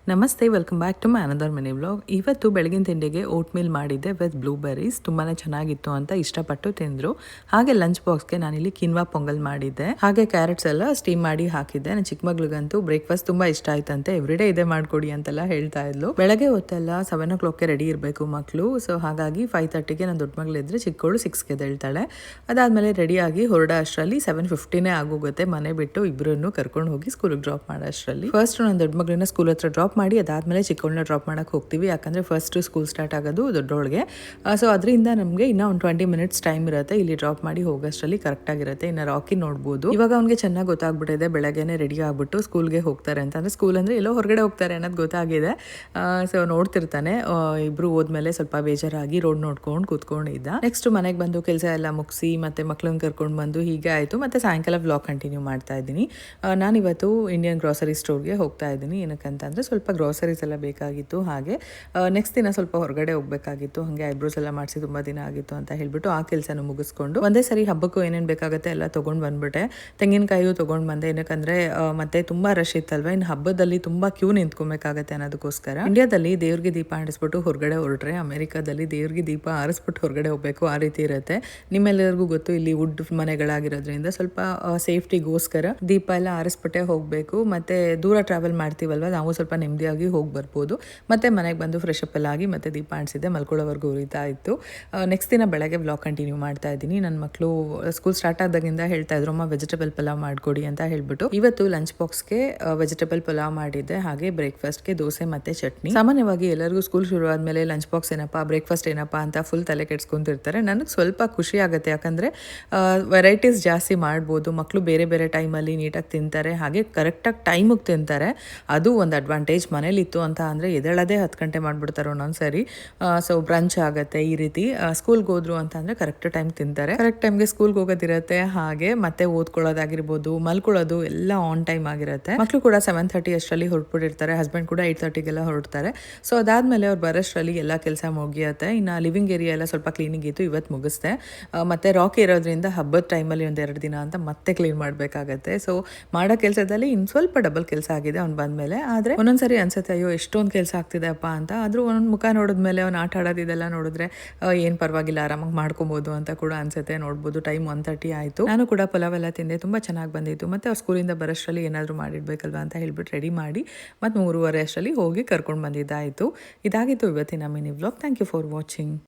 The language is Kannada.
ನಮಸ್ತೆ, welcome back to my another mini vlog. ಇವತ್ತು ಬೆಳಗಿನ ತಿಂಡಿಗೆ ಓಟ್ ಮೀಲ್ ಮಾಡಿದ್ದೆ ವಿತ್ ಬ್ಲೂಬೆರೀಸ್. ತುಂಬಾ ಚೆನ್ನಾಗಿತ್ತು ಅಂತ ಇಷ್ಟಪಟ್ಟು ತಿಂದರು. ಹಾಗೆ ಲಂಚ್ ಬಾಕ್ಸ್ಗೆ ನಾನಿಲ್ಲಿ ಕಿನ್ವಾ ಪೊಂಗಲ್ ಮಾಡಿದ್ದೆ. ಹಾಗೆ ಕ್ಯಾರೆಟ್ಸ್ ಎಲ್ಲ ಸ್ಟೀಮ್ ಮಾಡಿ ಹಾಕಿದ್ದೆ. ನನ್ನ ಚಿಕ್ಕ ಮಗಳಿಗಂತೂ ಬ್ರೇಕ್ಫಾಸ್ಟ್ ತುಂಬಾ ಇಷ್ಟ ಆಯ್ತಂತೆ. ಎವ್ರಿಡೇ ಇದೇ ಮಾಡ್ಕೊಡಿ ಅಂತೆಲ್ಲ ಹೇಳ್ತಾ ಇದ್ಲು. ಬೆಳಗ್ಗೆ ಹೊತ್ತೆಲ್ಲ 7 o'clock ರೆಡಿ ಇರಬೇಕು ಮಕ್ಕಳು. ಸೊ ಹಾಗಾಗಿ 5:30ಗೆ ನನ್ನ ದೊಡ್ಡ ಮಗಳಿದ್ರೆ ಚಿಕ್ಕವಳು 6ಗೆ ಎದ್ದೇಳ್ತಾಳೆ. ಅದಾದ್ಮೇಲೆ ರೆಡಿಯಾಗಿ ಹೊರಡ ಅಷ್ಟರಲ್ಲಿ 7:50 ಆಗೋಗುತ್ತೆ. ಮನೆ ಬಿಟ್ಟು ಇಬ್ಬರನ್ನು ಕರ್ಕೊಂಡು ಹೋಗಿ ಸ್ಕೂಲಿಗೆ ಡ್ರಾಪ್ ಮಾಡೋ ಅಷ್ಟರಲ್ಲಿ. ಫಸ್ಟ್ ನನ್ನ ದೊಡ್ಡ ಮಗಳನ್ನ ಸ್ಕೂಲ್ ಹತ್ರ ಡ್ರಾಪ್ ಮಾಡಿ ಅದಾದಮೇಲೆ ಚಿಕ್ಕವಳನ್ನ ಡ್ರಾಪ್ ಮಾಡೋಕ್ಕೆ ಹೋಗ್ತೀವಿ. ಯಾಕಂದರೆ ಫಸ್ಟ್ ಸ್ಕೂಲ್ ಸ್ಟಾರ್ಟ್ ಆಗೋದು ದೊಡ್ಡವಳಿಗೆ. ಸೊ ಅದರಿಂದ ನಮಗೆ ಇನ್ನೂ ಒಂದು 20 minutes ಟೈಮ್ ಇರುತ್ತೆ. ಇಲ್ಲಿ ಡ್ರಾಪ್ ಮಾಡಿ ಹೋಗೋಷ್ಟರಲ್ಲಿ ಕರೆಕ್ಟಾಗಿರುತ್ತೆ. ಇನ್ನು ರಾಕಿ ನೋಡ್ಬೋದು. ಇವಾಗ ಅವ್ನಿಗೆ ಚೆನ್ನಾಗಿ ಗೊತ್ತಾಗ್ಬಿಟ್ಟಿದೆ. ಬೆಳಗ್ಗೆನೇ ರೆಡಿ ಆಗಿಬಿಟ್ಟು ಸ್ಕೂಲ್ಗೆ ಹೋಗ್ತಾರೆ ಅಂತ. ಅಂದರೆ ಸ್ಕೂಲ್ ಅಂದರೆ ಎಲ್ಲೋ ಹೊರಗಡೆ ಹೋಗ್ತಾರೆ ಅನ್ನೋದು ಗೊತ್ತಾಗಿದೆ. ಸೊ ನೋಡ್ತಿರ್ತಾನೆ. ಇಬ್ಬರು ಹೋದ್ಮೇಲೆ ಸ್ವಲ್ಪ ಬೇಜಾರಾಗಿ ರೋಡ್ ನೋಡ್ಕೊಂಡು ಕೂತ್ಕೊಂಡಿದ್ದ. ನೆಕ್ಸ್ಟ್ ಮನೆಗೆ ಬಂದು ಕೆಲಸ ಎಲ್ಲ ಮುಗಿಸಿ ಮತ್ತೆ ಮಕ್ಕಳನ್ನ ಕರ್ಕೊಂಡು ಬಂದು ಹೀಗೆ ಆಯಿತು. ಮತ್ತು ಸಾಯಂಕಾಲ ವ್ಲಾಗ್ ಕಂಟಿನ್ಯೂ ಮಾಡ್ತಾ ಇದ್ದೀನಿ. ನಾನಿವತ್ತು ಇಂಡಿಯನ್ ಗ್ರಾಸರಿ ಸ್ಟೋರ್ಗೆ ಹೋಗ್ತಾ ಇದ್ದೀನಿ. ಏನಕ್ಕಂತಂದರೆ ಸ್ವಲ್ಪ ಗ್ರಾಸರೀಸ್ ಎಲ್ಲ ಬೇಕಾಗಿತ್ತು. ಹಾಗೆ ನೆಕ್ಸ್ಟ್ ದಿನ ಸ್ವಲ್ಪ ಹೊರಗಡೆ ಹೋಗಬೇಕಾಗಿತ್ತು. ಹಾಗೆ ಐಬ್ರೋಸ್ ಎಲ್ಲ ಮಾಡಿಸಿ ತುಂಬ ದಿನ ಆಗಿತ್ತು ಅಂತ ಹೇಳ್ಬಿಟ್ಟು ಆ ಕೆಲಸನ ಮುಗಿಸ್ಕೊಂಡು ಒಂದೇ ಸರಿ ಹಬ್ಬಕ್ಕೂ ಏನೇನು ಬೇಕಾಗುತ್ತೆ ಎಲ್ಲ ತೊಗೊಂಡು ಬಂದ್ಬಿಟ್ಟೆ. ತೆಂಗಿನಕಾಯಿಯು ತೊಗೊಂಡು ಬಂದೆ. ಏನಕ್ಕಂದರೆ ಮತ್ತೆ ತುಂಬ ರಶ್ ಇತ್ತಲ್ವ. ಇನ್ನು ಹಬ್ಬದಲ್ಲಿ ತುಂಬ ಕ್ಯೂ ನಿಂತ್ಕೊಬೇಕಾಗತ್ತೆ ಅನ್ನೋದಕ್ಕೋಸ್ಕರ. ಇಂಡಿಯಾದಲ್ಲಿ ದೇವ್ರಿಗೆ ದೀಪ ಆರಿಸ್ಬಿಟ್ಟು ಹೊರಗಡೆ ಹೊರಟ್ರೆ, ಅಮೆರಿಕಾದಲ್ಲಿ ದೇವ್ರಿಗೆ ದೀಪ ಆರಿಸ್ಬಿಟ್ಟು ಹೊರಗಡೆ ಹೋಗಬೇಕು. ಆ ರೀತಿ ಇರುತ್ತೆ. ನಿಮ್ಮೆಲ್ಲರಿಗೂ ಗೊತ್ತು, ಇಲ್ಲಿ ವುಡ್ ಮನೆಗಳಾಗಿರೋದ್ರಿಂದ ಸ್ವಲ್ಪ ಸೇಫ್ಟಿಗೋಸ್ಕರ ದೀಪ ಎಲ್ಲ ಆರಿಸ್ಬಿಟ್ಟೆ ಹೋಗಬೇಕು. ಮತ್ತು ದೂರ ಟ್ರಾವೆಲ್ ಮಾಡ್ತೀವಲ್ವ, ನಾವು ಸ್ವಲ್ಪ ನೆಮ್ಮದಿಯಾಗಿ ಹೋಗಿ ಬರ್ಬೋದು. ಮತ್ತು ಮನೆಗೆ ಬಂದು ಫ್ರೆಶ್ ಅಪ್ ಎಲ್ಲ ಆಗಿ ಮತ್ತೆ ದೀಪ ಆಡಿಸಿದ್ದೆ. ಮಲ್ಕೊಳ್ಳೋವರೆಗೂ ಉರಿತಾ ಇತ್ತು. ನೆಕ್ಸ್ಟ್ ದಿನ ಬೆಳಗ್ಗೆ ವ್ಲಾಗ್ ಕಂಟಿನ್ಯೂ ಮಾಡ್ತಾ ಇದ್ದೀನಿ. ನನ್ನ ಮಕ್ಕಳು ಸ್ಕೂಲ್ ಸ್ಟಾರ್ಟ್ ಆದಾಗಿಂದ ಹೇಳ್ತಾ ಇದ್ರು, ಅಮ್ಮ ವೆಜಿಟೇಬಲ್ ಪಲಾವ್ ಮಾಡಿಕೊಡಿ ಅಂತ ಹೇಳ್ಬಿಟ್ಟು. ಇವತ್ತು ಲಂಚ್ ಬಾಕ್ಸ್ಗೆ ವೆಜಿಟೇಬಲ್ ಪಲಾವ್ ಮಾಡಿದ್ದೆ. ಹಾಗೆ ಬ್ರೇಕ್ಫಾಸ್ಟ್ಗೆ ದೋಸೆ ಮತ್ತು ಚಟ್ನಿ. ಸಾಮಾನ್ಯವಾಗಿ ಎಲ್ಲರಿಗೂ ಸ್ಕೂಲ್ ಶುರು ಆದಮೇಲೆ ಲಂಚ್ ಬಾಕ್ಸ್ ಏನಪ್ಪ, ಬ್ರೇಕ್ಫಾಸ್ಟ್ ಏನಪ್ಪ ಅಂತ ಫುಲ್ ತಲೆ ಕೆಡ್ಸ್ಕೊಂತಿರ್ತಾರೆ. ನನಗೆ ಸ್ವಲ್ಪ ಖುಷಿ ಆಗುತ್ತೆ. ಯಾಕಂದರೆ ವೆರೈಟೀಸ್ ಜಾಸ್ತಿ ಮಾಡ್ಬೋದು. ಮಕ್ಕಳು ಬೇರೆ ಬೇರೆ ಟೈಮಲ್ಲಿ ನೀಟಾಗಿ ತಿಂತಾರೆ. ಹಾಗೆ ಕರೆಕ್ಟಾಗಿ ಟೈಮಿಗೆ ತಿಂತಾರೆ. ಅದು ಒಂದು ಅಡ್ವಾಂಟೇಜ್. ಮನೇಲಿತ್ತು ಅಂತ ಅಂದರೆ ಎದ್ದೇಳೋದೇ 10 ಗಂಟೆ ಮಾಡಿಬಿಡ್ತಾರೆ ಒಂದೊಂದ್ಸರಿ. ಸೊ ಬ್ರಂಚ್ ಆಗುತ್ತೆ ಈ ರೀತಿ. ಸ್ಕೂಲ್ಗೆ ಹೋದ್ರು ಅಂತ ಅಂದರೆ ಕರೆಕ್ಟ್ ಟೈಮ್ ತಿಂತಾರೆ. ಕರೆಕ್ಟ್ ಟೈಮ್ಗೆ ಸ್ಕೂಲ್ಗೆ ಹೋಗೋದಿರುತ್ತೆ. ಹಾಗೆ ಮತ್ತೆ ಓದ್ಕೊಳ್ಳೋದಾಗಿರ್ಬೋದು, ಮಲ್ಕೊಳ್ಳೋದು ಎಲ್ಲ ಆನ್ ಟೈಮ್ ಆಗಿರುತ್ತೆ. ಮಕ್ಕಳು ಕೂಡ 7:30 ಅಷ್ಟರಲ್ಲಿ ಹೊರಟ್ಬಿಟ್ಟಿರ್ತಾರೆ. ಹಸ್ಬೆಂಡ್ ಕೂಡ 8:30ಗೆಲ್ಲ ಹೊರಡ್ತಾರೆ. ಸೊ ಅದಾದಮೇಲೆ ಅವ್ರು ಬರೋಷ್ಟರಲ್ಲಿ ಎಲ್ಲ ಕೆಲಸ ಮುಗಿಯುತ್ತೆ. ಇನ್ನು ಲಿವಿಂಗ್ ಏರಿಯಾ ಎಲ್ಲ ಸ್ವಲ್ಪ ಕ್ಲೀನಿಂಗ್ ಇತ್ತು, ಇವತ್ತು ಮುಗಿಸ್ದೆ. ಮತ್ತು ರಾಕಿ ಇರೋದ್ರಿಂದ ಹಬ್ಬದ ಟೈಮಲ್ಲಿ 1-2 ದಿನ ಅಂತ ಮತ್ತೆ ಕ್ಲೀನ್ ಮಾಡಬೇಕಾಗತ್ತೆ. ಸೊ ಮಾಡೋ ಕೆಲಸದಲ್ಲಿ ಇನ್ನು ಸ್ವಲ್ಪ ಡಬಲ್ ಕೆಲಸ ಆಗಿದೆ ಅವ್ನು ಬಂದಮೇಲೆ. ಆದರೆ ಒಂದೊಂದ್ಸರಿ ಅನ್ಸುತ್ತೆ, ಅಯ್ಯೋ ಎಷ್ಟೊಂದು ಕೆಲಸ ಆಗ್ತಿದೆ ಅಪ್ಪ ಅಂತ. ಆದರೂ ಒಂದೊಂದು ಮುಖ ನೋಡಿದ್ಮೇಲೆ ಅವ್ನು ಆಟ ಆಡೋದಿದೆಲ್ಲ ನೋಡಿದ್ರೆ ಏನು ಪರವಾಗಿಲ್ಲ, ಆರಾಮಾಗಿ ಮಾಡ್ಕೊಬೋದು ಅಂತ ಕೂಡ ಅನ್ಸುತ್ತೆ. ನೋಡ್ಬೋದು, ಟೈಮ್ 1:30 ಆಯಿತು. ನಾನು ಕೂಡ ಪಲಾವ್ ಎಲ್ಲ ತಿಂದೆ. ತುಂಬ ಚೆನ್ನಾಗಿ ಬಂದಿತ್ತು. ಮತ್ತು ಅವ್ರು ಸ್ಕೂಲಿಂದ ಬರೋಷ್ಟರಲ್ಲಿ ಏನಾದರೂ ಮಾಡಿಡಬೇಕಲ್ವ ಅಂತ ಹೇಳ್ಬಿಟ್ಟು ರೆಡಿ ಮಾಡಿ ಮತ್ತು 3:30 ಅಷ್ಟರಲ್ಲಿ ಹೋಗಿ ಕರ್ಕೊಂಡು ಬಂದಿದ್ದಾಯಿತು. ಇದಾಗಿತ್ತು ಇವತ್ತಿನ mini vlog. Thank you for watching.